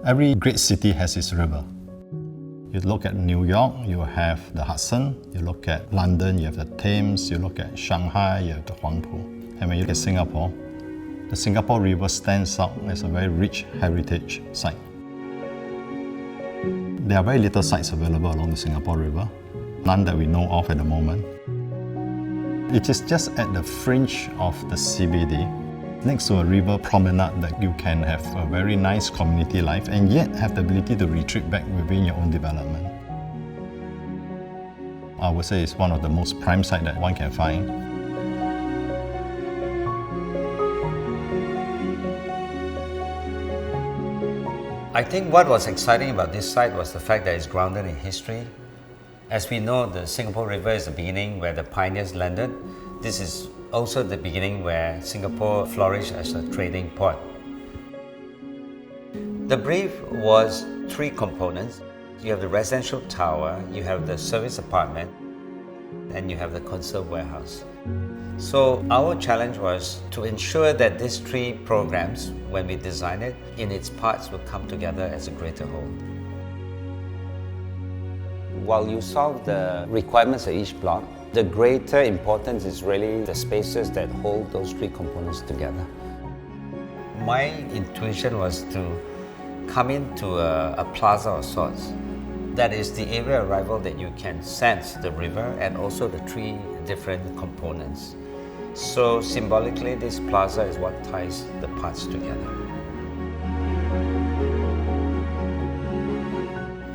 Every great city has its river. You look at New York, you have the Hudson. You look at London, you have the Thames. You look at Shanghai, you have the Huangpu. And when you look at Singapore, the Singapore River stands out as a very rich heritage site. There are very little sites available along the Singapore River, none that we know of at the moment. It is just at the fringe of the CBD, next to a river promenade, that you can have a very nice community life and yet have the ability to retreat back within your own development. I would say it's one of the most prime sites that one can find. I think what was exciting about this site was the fact that it's grounded in history. As we know, the Singapore River is the beginning where the pioneers landed. This is also the beginning where Singapore flourished as a trading port. The brief was 3 components. You have the residential tower, you have the service apartment, and you have the conserve warehouse. So our challenge was to ensure that these 3 programs, when we design it, in its parts will come together as a greater whole. While you solve the requirements of each block, the greater importance is really the spaces that hold those 3 components together. My intuition was to come into a plaza of sorts. That is the area of arrival that you can sense the river and also the 3 different components. So symbolically, this plaza is what ties the parts together.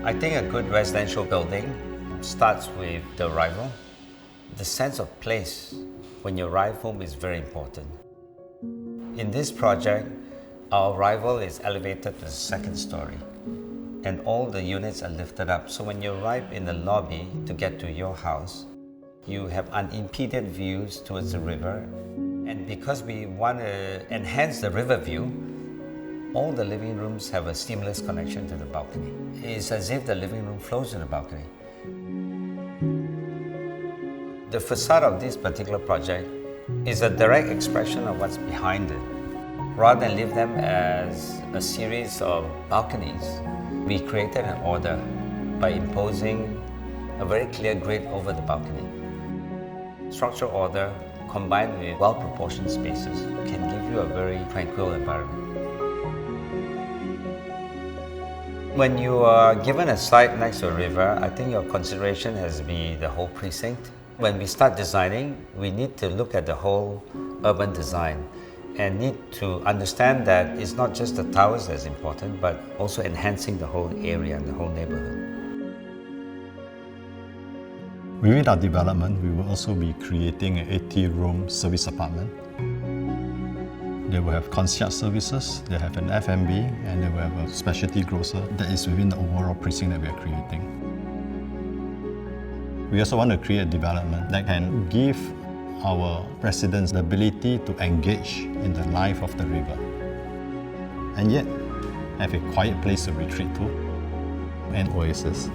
I think a good residential building starts with the arrival. The sense of place when you arrive home is very important. In this project, our arrival is elevated to the 2nd story, and all the units are lifted up. So when you arrive in the lobby to get to your house, you have unimpeded views towards the river. And because we want to enhance the river view, all the living rooms have a seamless connection to the balcony. It's as if the living room flows to the balcony. The facade of this particular project is a direct expression of what's behind it. Rather than leave them as a series of balconies, we created an order by imposing a very clear grid over the balcony. Structural order combined with well-proportioned spaces can give you a very tranquil environment. When you are given a site next to a river, I think your consideration has to be the whole precinct. When we start designing, we need to look at the whole urban design and need to understand that it's not just the towers that's important, but also enhancing the whole area and the whole neighborhood. Within our development, we will also be creating an 80-room service apartment. They will have concierge services, they have an F&B, and they will have a specialty grocer that is within the overall precinct that we are creating. We also want to create a development that can give our residents the ability to engage in the life of the river, and yet have a quiet place to retreat to, an oasis.